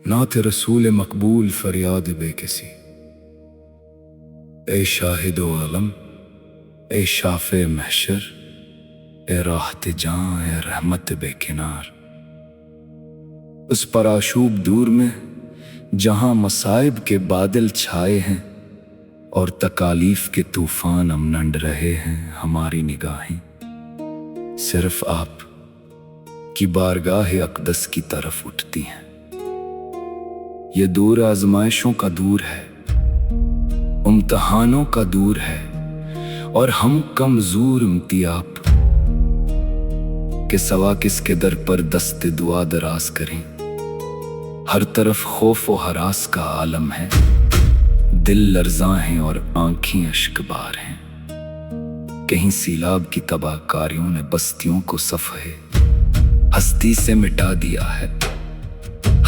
نعت رسول مقبول فریاد بے کسی، اے شاہد و علم، اے شافع محشر، اے راحت جاں، اے رحمت بے کنار۔ اس پرآشوب دور میں جہاں مصائب کے بادل چھائے ہیں اور تکالیف کے طوفان امنڈ رہے ہیں، ہماری نگاہیں صرف آپ کی بارگاہ اقدس کی طرف اٹھتی ہیں۔ یہ دور آزمائشوں کا دور ہے، امتحانوں کا دور ہے، اور ہم کمزور امتیاب کہ سوا کس کے در پر دست دعا دراز کریں۔ ہر طرف خوف و ہراس کا عالم ہے، دل لرزاں ہیں اور آنکھیں اشک بار ہیں۔ کہیں سیلاب کی تباہ کاریوں نے بستیوں کو صفحے ہستی سے مٹا دیا ہے۔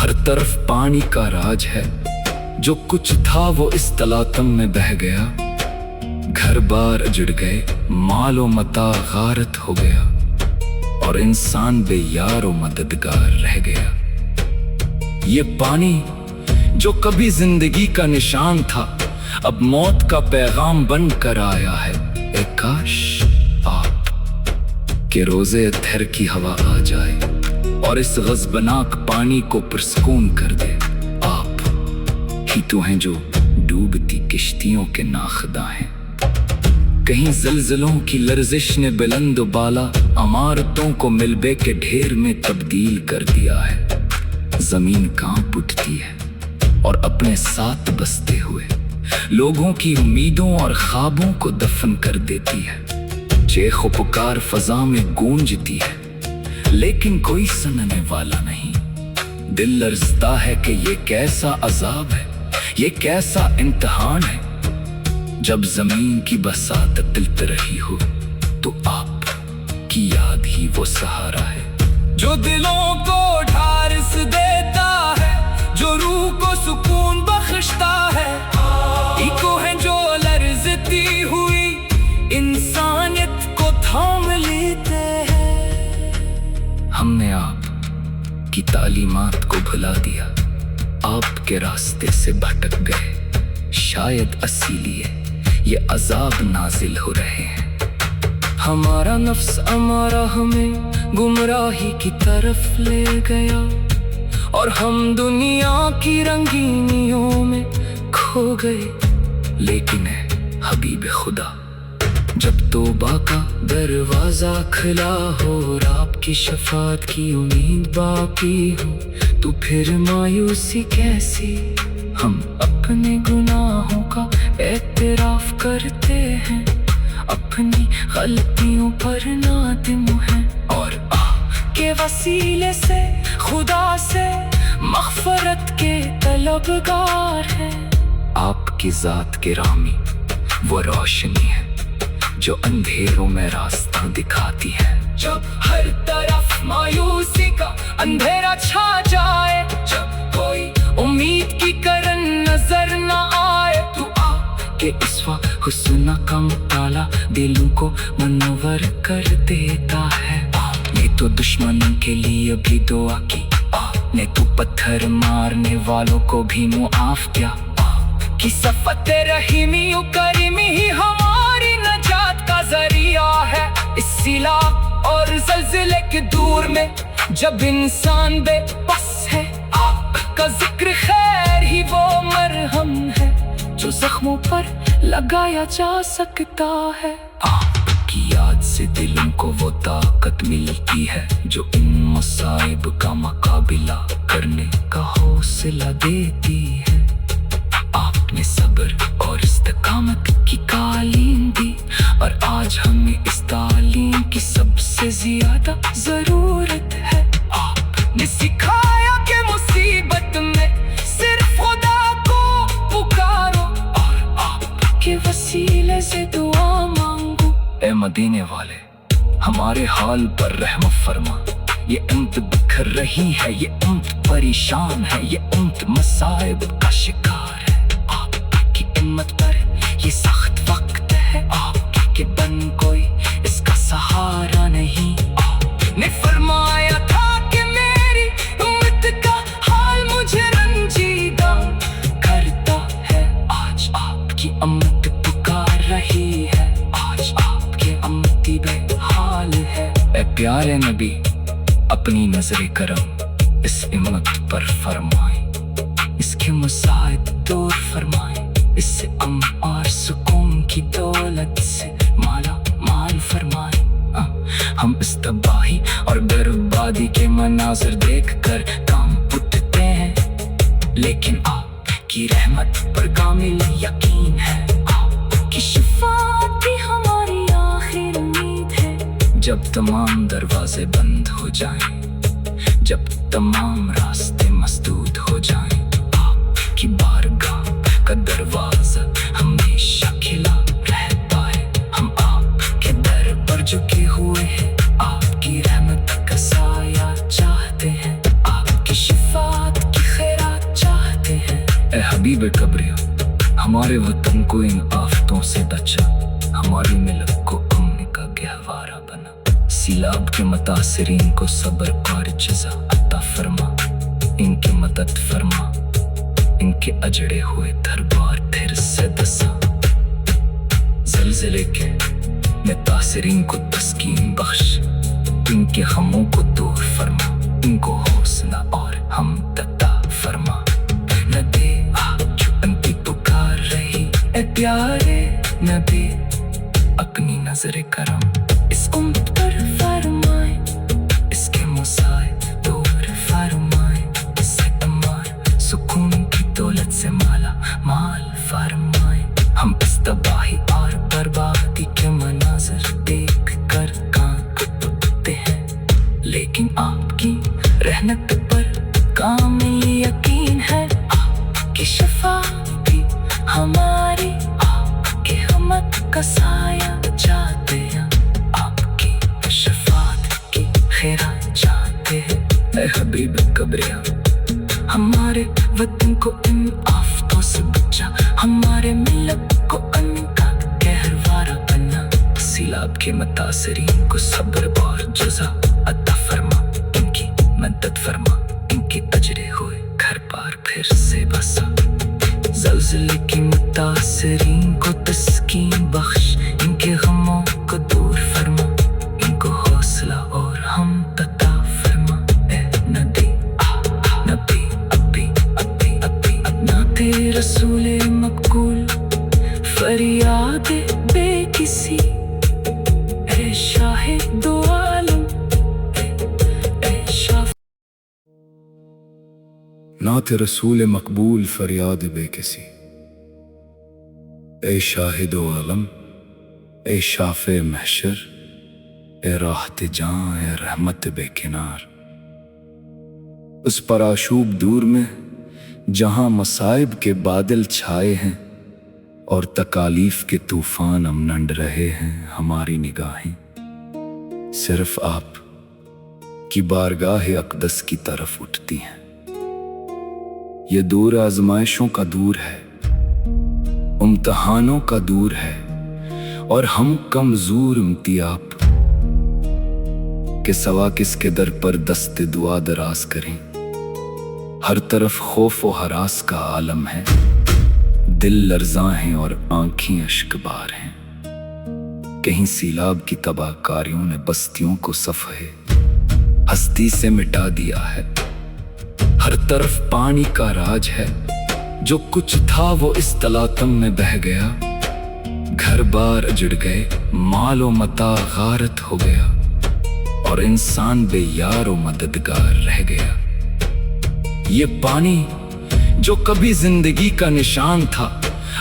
ہر طرف پانی کا راج ہے، جو کچھ تھا وہ اس تلاطم میں بہہ گیا۔ گھر بار اجڑ گئے، مال و متاع غارت ہو گیا، اور انسان بے یار و مددگار رہ گیا۔ یہ پانی جو کبھی زندگی کا نشان تھا، اب موت کا پیغام بن کر آیا ہے۔ اے کاش آپ کے روزے اطہر کی ہوا آ جائے اور اس غضبناک پانی کو پرسکون کر دے۔ آپ ہی تو ہیں جو ڈوبتی کشتیوں کے ناخدا ہیں۔ کہیں زلزلوں کی لرزش نے بلند و بالا عمارتوں کو ملبے کے ڈھیر میں تبدیل کر دیا ہے۔ زمین کانپ اٹھتی ہے اور اپنے ساتھ بستے ہوئے لوگوں کی امیدوں اور خوابوں کو دفن کر دیتی ہے۔ چیخ و پکار فضا میں گونجتی ہے، لیکن کوئی سننے والا نہیں۔ دل لرزتا ہے کہ یہ کیسا عذاب ہے، یہ کیسا امتحان ہے۔ جب زمین کی بساط تلت رہی ہو تو آپ کی یاد ہی وہ سہارا ہے، جو دلوں کو ڈھارس دیتا ہے، جو روح کو سکون بخشتا ہے۔ ایکو ہے جو لرزتی ہوئی انسانیت کو تھام لیتے ہیں۔ ہم نے آپ کی تعلیمات کو بھلا دیا، آپ کے راستے سے بھٹک گئے۔ شاید اسی لیے یہ عذاب نازل ہو رہے ہیں۔ ہمارا نفس امارا ہمیں گمراہی کی طرف لے گیا، اور ہم دنیا کی رنگینیوں میں کھو گئے۔ لیکن اے حبیب خدا، جب توبہ کا دروازہ کھلا ہو اور آپ کی شفاعت کی امید باقی ہو، تو پھر مایوسی کیسی؟ ہم اپنے گناہوں کا اعتراف کرتے ہیں، اپنی غلطیوں پر نادم ہیں، اور کے وسیلے سے خدا سے مغفرت کے طلبگار ہیں۔ آپ کی ذات گرامی وہ روشنی ہے جو اندھیروں میں راستہ دکھاتی ہے۔ جب ہر طرف مایوسی کا اندھیرا چھا جائے، جب کوئی امید کی کرن نظر نہ آئے، تو آپ کے اس وقت حسن کا مطالعہ دلوں کو منور کر دیتا ہے۔ آپ نے تو دشمنوں کے لیے بھی دعا کی، آپ نے تو پتھر مارنے والوں کو بھی معاف کیا۔ آپ کی صفت رحیمی و کریمی ہی ہماری نجات کا ذریعہ ہے۔ اس سیلاب اور زلزلے کے دور میں جب انسان بے بس ہے، آپ کا ذکر خیر ہی وہ مرہم ہے جو زخموں پر لگایا جا سکتا ہے۔ آپ کی یاد سے دلوں کو وہ طاقت ملتی ہے جو ان مصائب کا مقابلہ کرنے کا حوصلہ دیتی ہے۔ آپ نے صبر اور استقامت کی تعلیم دی، اور آج ہمیں اس تعلیم کی سب سے زیادہ ضرورت ہے۔ آپ نے سکھایا کہ مصیبت میں صرف خدا کو پکارو، اور آپ کے وسیلے سے دعا مانگو۔ اے مدینے والے، ہمارے حال پر رحم فرما۔ یہ امت بکھر رہی ہے، یہ امت پریشان ہے، یہ امت مصائب کا شکار ہے۔ آپ کی امت پر یہ سخت وقت ہے، آپ کے بن کوئی اس کا سہارا نہیں۔ آپ نے فرمایا تھا کہ میری امت کا حال مجھے رنج नबी अपनी नजर करम इस उम्मत पर फरमाए, इसके मसाइब दूर फरमाए, इससे अमन और सुकून की दौलत से माला माल फरमाए। हम इस तबाही और बर्बादी के मनाज़र देख कर काम उठते हैं, लेकिन आपकी रहमत पर कामिल यकीन है, आपकी शफाअत भी हमारी आखिर उम्मीद है। जब तमाम दरवाजे बंद हो जाएं, जब तमाम रास्ते मसदूद हो जाएं, आपकी बारगाह का दरवाजा हमेशा खिला रहता है। हम आपके दर पर झुके हुए हैं, आपकी रहमत का साया चाहते हैं, आपकी शफाअत की खैरात चाहते हैं। ए हबीब कब्रिया, हमारे वतन को इन आफतों से बचा, हमारी मिलत को अमन का गहवारा बना। सीलाब के मुतासिरीन को सब्र और जज़ा अता फरमा, इनकी मदद फरमा, इनके अजड़े हुए दरबार फिर से दसा। ज़लज़ले के मुतासिरीन को तस्कीन बख्श, इनके गमों को दूर फरमा, इनको हौसला और हमदर्दी फरमा। नबी जो अंती पुकार रही, ए प्यारे नबी अपनी नजर करम इस उम्मत पर फरमाए, इसके मसाइब दूर फरमाए, इससे अमन सुकून की दौलत से माला माल फरमाए। हम इस तबाही और बर्बादी के मनाज़र देख कर कांप उठते हैं, लेकिन आपकी रहमत पर कामिल यकीन है, आपकी शफाअत भी हमारी, आपकी रहमत का साया चाहते हैं, आपकी शफाअत की खैरात चाहते हैं। ऐ हबीब कब्रिया, हमारे वतन को इन आफतों से बचा, हमारे मिलत को अमन का गहवारा बना। सीलाब के मुतासिरीन को सब्र और जज़ा अता फरमा, इनकी मदद फरमा, इनके अजरे हुए घर पार फिर से बसा। ज़लज़ले की मुतासिरीन को तस्कीन बख्श, इनके गमों को दूर फरमा, इनको हौसला और हमदर्दी फरमा। ए नबी नबी अबी अबी अबी नाते रसूले मकबूल, फरियाद बेकिसी, ए शाहे दो आलम, ए शाफ। नाते रसूल मकबूल फरियाद बेकिसी, ए शाहिद आलम, ए शाफे महशर, ए राहत जान, ए रहमत बेकिनार। उस पराशूब दूर में जहां मसाइब के बादल छाए हैं और तकालीफ के तूफान अमनंड रहे हैं, हमारी निगाहें सिर्फ आप की बारगाह अक़दस की तरफ उठती हैं। ये दूर आजमाइशों का दूर है, इम्तिहानों का दूर है, और हम कमजोर उम्मती आप के सवा किसके दर पर दस्ते दुआ दराज करें। हर तरफ खौफ व हरास का आलम है, दिल लर्ज़ां हैं और आंखें अश्कबार हैं। कहीं सीलाब की तबाहकारियों ने बस्तियों को सफ़हे हस्ती से मिटा दिया है। हर तरफ पानी का राज है, जो कुछ था वो इस तलातम में बह गया। घर बार उजड़ गए, मालो मता गारत हो गया, और इंसान बेयार व मददगार रह गया। ये पानी जो कभी जिंदगी का निशान था,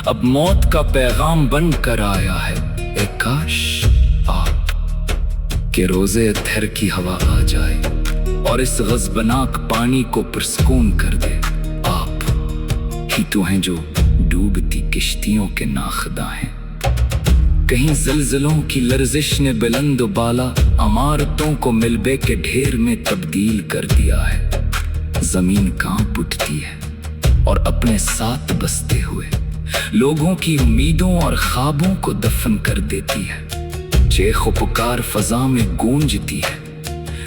अब मौत का पैगाम बन कर आया है। ए काश आप के रोजे अत्हर की हवा आ जाए और इस गज़बनाक पानी को पुरस्कून कर दे। आप ही तो हैं जो डूबती किश्तियों के नाखदा हैं। कहीं ज़लज़लों की लर्जिश ने बुलंद बाला इमारतों को मिलबे के ढेर में तब्दील कर दिया है। जमीन कांप उठती है और अपने साथ बसते हुए लोगों की उम्मीदों और ख्वाबों को दफन कर देती है। चेख व पुकार फजा में गूंजती है,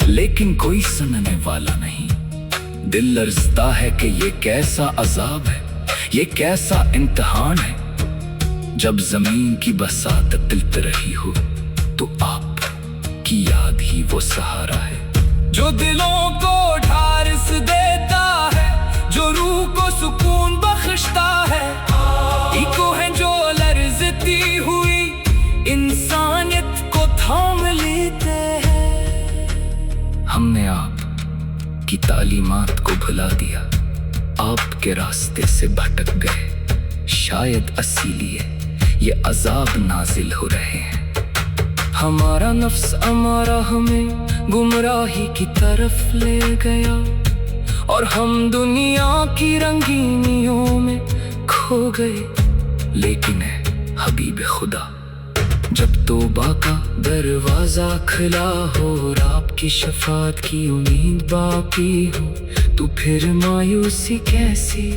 लेकिन कोई सुनने वाला नहीं। दिल लर्जता है कि ये कैसा अजाब है, ये कैसा इम्तिहान है। जब जमीन की बसात तिलत रही हो तो आप की याद ही वो सहारा है। जो दिलों को ढारस देता है, जो रूह को सुकून बख्शता है। इको है जो लर्जती हुई इंसानियत को थाम लेते हैं। हमने आप की तालीमात को भुला दिया, आपके रास्ते से भटक गए, शायद इसीलिए ये अजाब नाजिल हो रहे हैं। हमारा नफ्स अमारा हमें गुमराही की तरफ ले गया, और हम दुनिया की रंगीनियों में खो गए। लेकिन है हबीब खुदा, जब तौबा का दरवाजा खुला हो और आपकी शफात की उम्मीद बाकी हो, तो फिर मायूसी कैसी।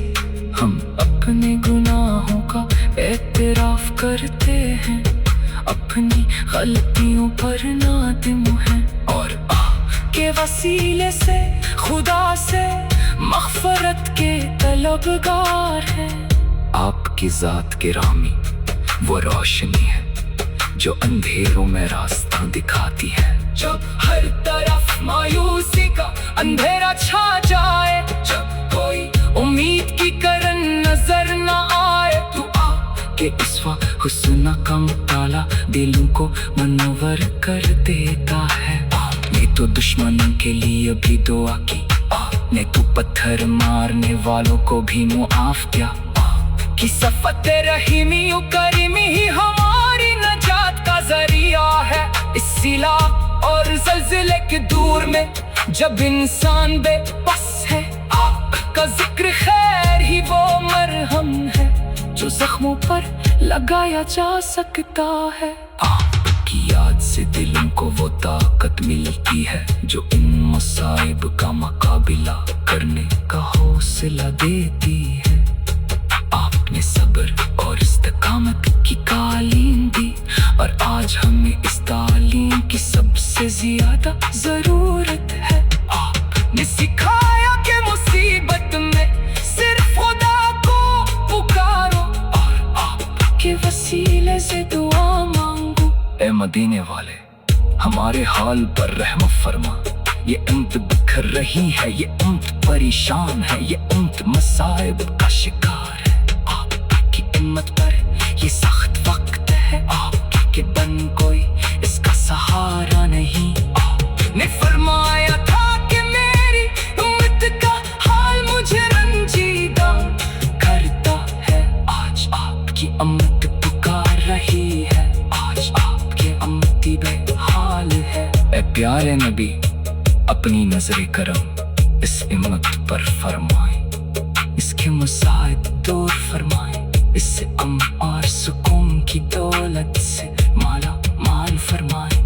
हम अपने गुनाहों का एतराफ करते हैं, अपनी गलतियों पर नादिम हैं, और के वसीले से खुदा से मग़फ़रत के तलबगार हैं। आपकी ज़ात के रामी वो रोशनी है जो अंधेरों में रास्ता दिखाती है। जब हर तरफ मायूसी का अंधेरा छा जाए, जब कोई उम्मीद की करन नजर न आए, तो आपके इस हुस्न का मुताला दिलों को मनवर कर देता है। आपने तो दुश्मनों के लिए भी दुआ की, आपने तो पत्थर मारने वालों को भी मुआफ किया। कि सफ़त रहीमी व करीमी ही हमारी नजात का जरिया है। इस सिला और ज़लज़ले के दूर में जब इंसान बेबस है, आपका जिक्र खैर ही वो मरहम है जो जख्मों पर लगाया जा सकता है। आपकी याद से दिलों को वो ताकत मिलती है जो इन मसाइब का मुकाबला करने का हौसला देती है। आपने सब्र और इस्तिकामत की तालीम दी, और आज हमें इस तालीम की सबसे ज्यादा जरूरत है। आपने सिखाया कि मुसीबत में सिर्फ खुदा को पुकारो, और आपके वसीले से दुआ मांगो। ए मदीने वाले, हमारे हाल पर रहम फरमा। ये उम्मत बिखर रही है, ये उम्मत परेशान है, ये उम्मत मसाइब का शिकार है। आपकी उम्मत पर ये सख्त वक्त है, आपके बन कोई इसका सहारा नहीं। आपने फरमाया था कि मेरी उम्मत का हाल मुझे रंजीदा करता है। आज आपकी उम्मत पुकार रही है, आज आपके उम्मती बेहाल है। ए प्यारे नबी, अपनी नजर करम इस उम्मत पर फरमाए, इसके मसाइब दूर फरमाए, इससे अमन और सुकून की दौलत से माला माल फरमाए।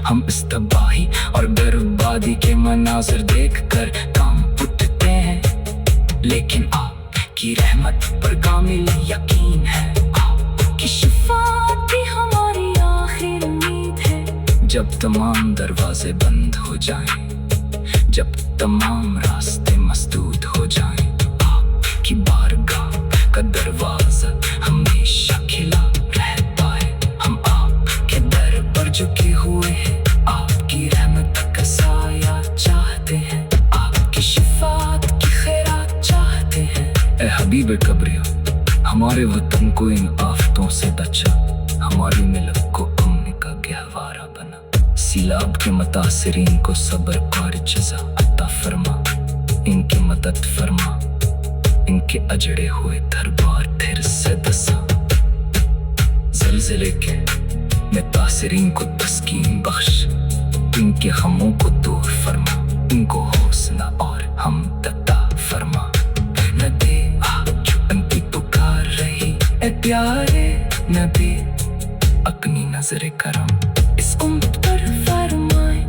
हम इस तबाही और बर्बादी के मनाज़र देख कर काम उठते हैं, लेकिन आपकी रहमत पर कामिल यकीन है। आपकी शफाअत भी हमारी आखिर उम्मीद है। जब तमाम दरवाजे बंद हो जाएं, जब तमाम रास्ते मसदूद हो जाएं, आपकी बारगाह का दरवाजा हमेशा खिला रहता है। हम आपके दर पर झुके हुए हैं, आपकी रहमत का साया चाहते हैं, आपकी शफाअत की खैरात चाहते हैं। ए हबीब कब्रिया, हमारे वतन को इन आफतों से बचा, हमारी मिलत को अमन का गहवारा बना। सीलाब के मुतासिरीन को सब्र और जज़ा अता फरमा, इनकी मदद फरमा, इनके अजड़े हुए दरबार फिर से दसा। ज़लज़ले के मुतासिरीन को तस्कीन बख्श, इनके गमों को दूर फरमा, इनको हौसला और हमदर्दी फरमा। न दे जो उनकी पुकार रही, ए प्यारे नबी, अपनी नजर करम इस उम्मत पर फरमाए,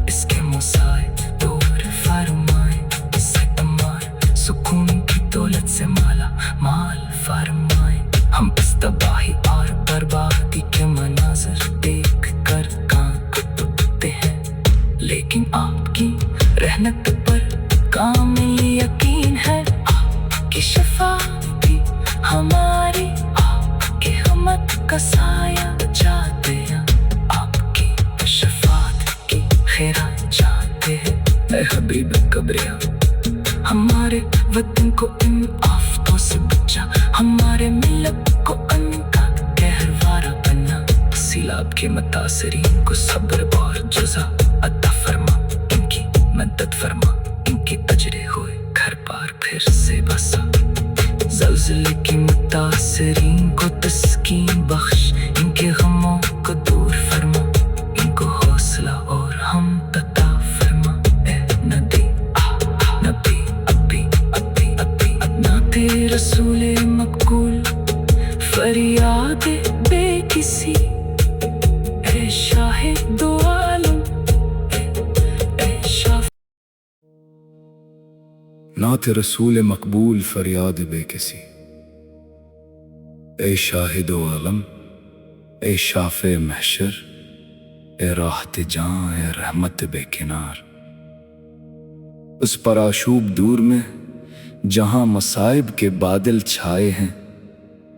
इसके मसाइब दूर फरमाए, इससे अमान सुकून की दौलत से माला माल फरमाए। हम इस तबाही और बर्बादी के मनाज़र देख कर कांप उठते हैं, लेकिन आपकी रहमत पर कामिल यकीन है। आपकी शफाअत भी हमारी, आपकी रहमत का साया चाहते हैं, आपकी शफाअत की खैरात चाहते करीब कब्रियां। हमारे वतन को इन आफतों से बचा, हमारे मिलत को अन्न का गहरवारा बना। सिलाब के मुतासिरीन को सब्र और जज़ा अता फरमा, इनकी मदद फरमा, इनके तजरे हुए घर पार फिर से बसा। ज़ल्ज़ले की मुतासिरीन को तस्कीन बख्श, इनके गमों को दूर फरमा, इनको हौसला और हम तता फरमा। ए नदी नबी अबी अबी अबी नाते रसूले मकबूल, फरियाद बेकिसी, ए शाहे दो आलम, ए शाह। नाते रसूल मकबूल, फरियाद बेकिसी, ए शाहिदो आलम, ए शाफे महशर, ए राहत जां, ए रहमत बेकिनार। उस पराशूब दूर में जहां मसाइब के बादल छाए हैं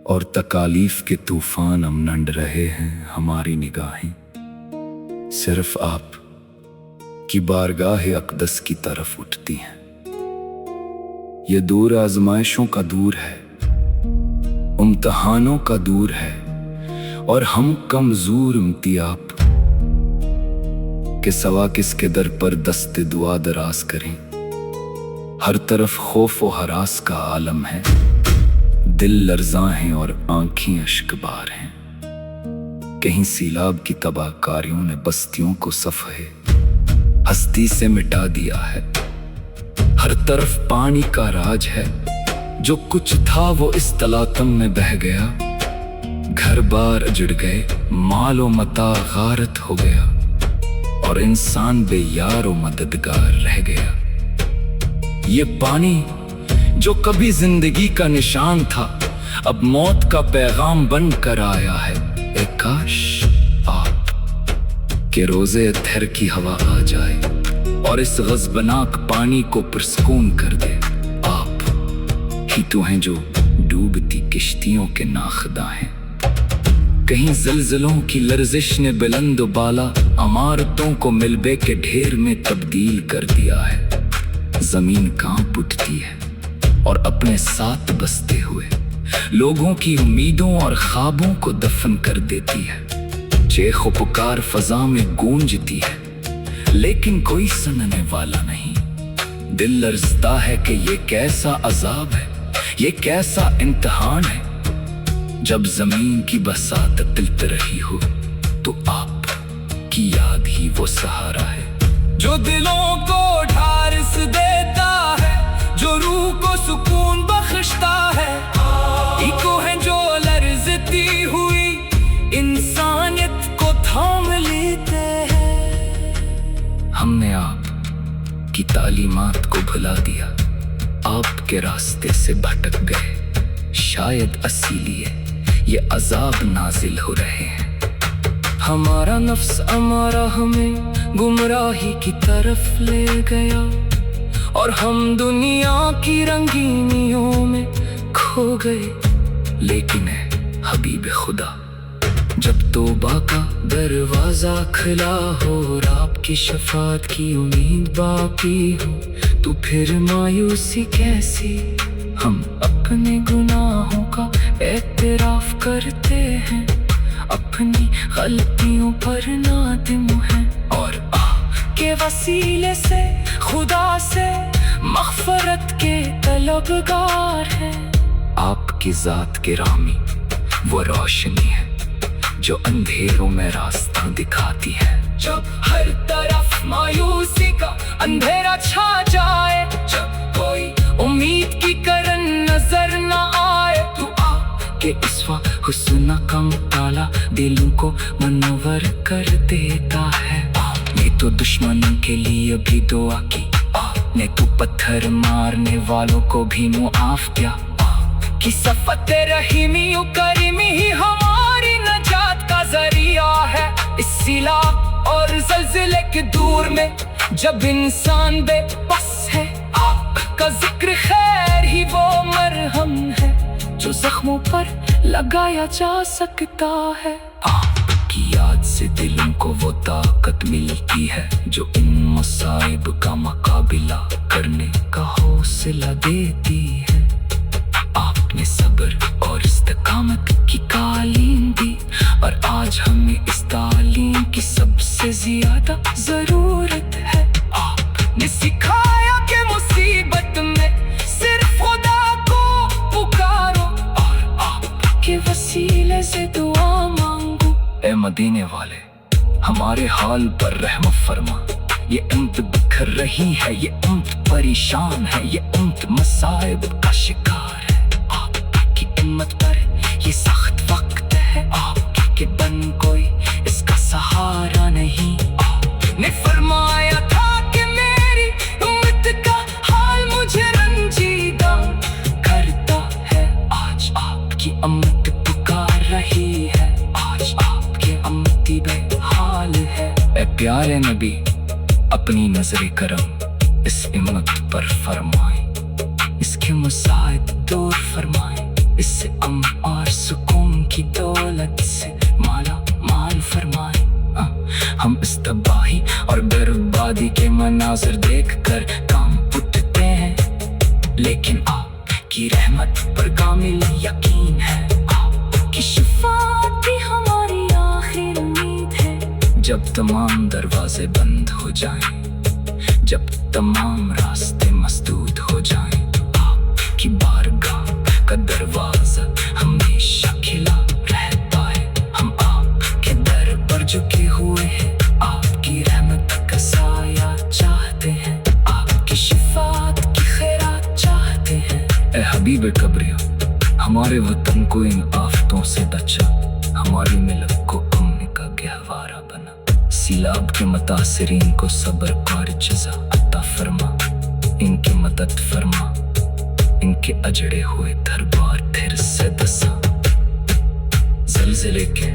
और तकालीफ के तूफान अमनंड रहे हैं, हमारी निगाहें सिर्फ आप की बारगाह अक़दस की तरफ उठती हैं। ये दूर आजमाइशों का दूर है, इम्तिहानों का दूर है, और हम कमजोर इम्तियाब के सवा किसके दर पर दस्ते दुआ दराज करें। हर तरफ खौफ व हरास का आलम है, दिल लर्ज़ां हैं और आंखें अश्कबार हैं। कहीं सीलाब की तबाहकारियों ने बस्तियों को सफ़हे हस्ती से मिटा दिया है। हर तरफ पानी का राज है, जो कुछ था वो इस तलातम में बह गया। घर बार उजड़ गए, मालो मता गारत हो गया, और इंसान बेयार व मददगार रह गया। ये पानी जो कभी जिंदगी का निशान था, अब मौत का पैगाम बन कर आया है। ए काश आप के रोजे अत्हर की हवा आ जाए और इस गज़बनाक पानी को पुरस्कून कर दे। आप ही तो हैं जो डूबती किश्तियों के नाखदा हैं। कहीं ज़ल्ज़लों की लर्जिश ने बुलंद बाला इमारतों को मिलबे के ढेर में तब्दील कर दिया है। जमीन कांप उठती है और अपने साथ बसते हुए लोगों की उम्मीदों और ख्वाबों को दफन कर देती है। चेख व पुकार फजा में गूंजती है, लेकिन कोई सुनने वाला नहीं। दिल लर्ज़ता है कि ये कैसा अजाब है, ये कैसा इम्तिहान है। जब जमीन की बसात तिलत रही हो, तो आप की याद ही वो सहारा है जो दिलों को ढारिस देता है, जो रूह को सुकून बख्शता है। इको है जो लर्ज़ती हुई इंसानियत को थाम लेते हैं। हमने आप की तालीमात को भुला दिया, आपके रास्ते से भटक गए। शायद इसीलिए ये अजाब नाजिल हो रहे हैं। हमारा नफ्स अमारा हमें गुमराही की तरफ ले गया, और हम दुनिया की रंगीनियों में खो गए। लेकिन है हबीब खुदा, जब तौबा का दरवाजा खुला हो और आपकी शफात की उम्मीद बाकी हो, तो फिर मायूसी कैसी। हम अपने गुनाहों का एतराफ करते हैं, अपनी गलतियों पर नादिम हैं, और के वसीले से खुदा से मग़फ़रत के तलबगार हैं। आपकी ज़ात के रामी वो रोशनी है जो अंधेरों में रास्ता दिखाती है। जब हर तरफ मायूसी का अंधेरा छा जाए, जब कोई उम्मीद की करन नजर न आए, तो आपके इस हुस्न का मुताला दिलों को मनवर कर देता है। आपने तो दुश्मनों के लिए भी दुआ की, आपने तो पत्थर मारने वालों को भी मुआफ किया। कि सफ़त रहीमी व करीमी ही हमारी नजात का जरिया है। इस सिला और ज़ल्ज़ले के दूर में जब इंसान बेबस है, आपका जिक्र खैर ही वो मरहम है जो जख्मों पर लगाया जा सकता है। आपकी याद से दिलों को वो ताकत मिलती है जो इन मसाइब का मुकाबला करने का हौसला देती है। आपने सब्र और इस्तिकामत की तालीम दी और आज हमें इस तालीम की सबसे ज्यादा जरूरत है। आपने सिखाया कि मुसीबत में सिर्फ खुदा को पुकारो और आपके वसीले से दुआ मांगो। ए मदीने वाले, हमारे हाल पर रहम फरमा। ये उम्मत बिखर रही है, ये उम्मत परेशान है, ये उम्मत मसाइब का शिकार है। आपकी उम्मत पर ये सख्त वक्त है, आपके बन कोई इसका सहारा नहीं। आपने फरमाया था कि मेरी उम्मत का हाल मुझे रंजीदा करता है। आज आपकी उम्मत पुकार रही है, आज आपके उम्मती बेहाल है। ए प्यारे नबी, अपनी नजर करम इस उम्मत पर फरमाए, इसके मुसाइब दूर फरमाए, इससे अमन और सुकून की दौलत से माला माल फरमाए। हम इस तबाही और बर्बादी के मनाज़िर देखकर काम उठते हैं, लेकिन आपकी रहमत पर कामिल यकीन है। आपकी शफाअत ही हमारी आखिर उम्मीद है। जब तमाम दरवाजे बंद हो जाएं, जब तमाम रास्ते मसदूद हो जाएं, आपकी बारगाह का दरवाजा हमेशा खिला रहता है। हम आपके दर पर झुके हुए हैं, आपकी रहमत का साया चाहते हैं, आपकी शफाअत की खैरात चाहते हैं। ए हबीब कब्रिया, हमारे वतन को इन आफतों से बचा, हमारी मिलत को अमन का गहवारा बना। सीलाब के मुतासिरीन को सब्र और जज़ा अता फरमा, इनकी मदद फरमा, इनके अजड़े हुए दरबार फिर से दसा। ज़लज़ले के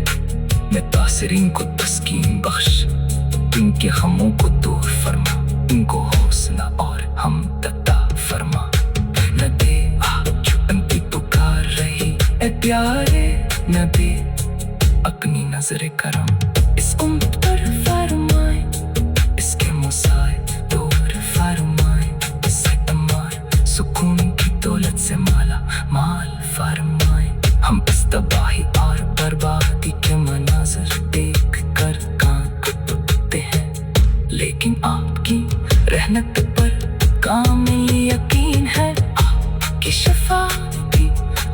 मुतासिरीन को तस्कीन बख्श, इनके गमों को दूर फरमा, इनको हौसला और हमदर्दी फरमा। नबी जो उनकी पुकार रही, ए प्यारे नबी, अपनी नजर करम इस उम्मत पर फरमाए, इसके मुसाइब दूर फरमाए, इससे अमान सुकून की दौलत से माला माल फरमाए। हम इस तबाही और बर्बादी के मनाज़र देख कर कांप उठते हैं, लेकिन आपकी रहमत पर कामिल यकीन है। आपकी शफाअत भी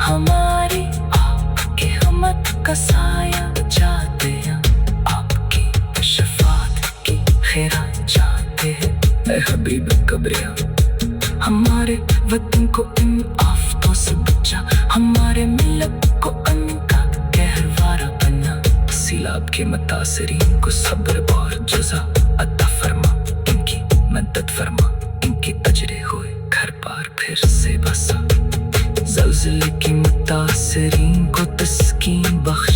हमारी, आपकी रहमत का साया चाहते हैं, आपकी शफाअत की खैरात चाहते हैं। ए हबीब कब्रिया, हमारे वतन को इन आफतों से बचा, हमारे मिलत को अमन का गहवारा बना। सीलाब के मुतासिरीन को सब्र और जज़ा अता फरमा, इनकी मदद फरमा, इनके अजरे हुए घर पार फिर से बसा। ज़लज़ले की मुतासिरीन को तस्कीन बख्श,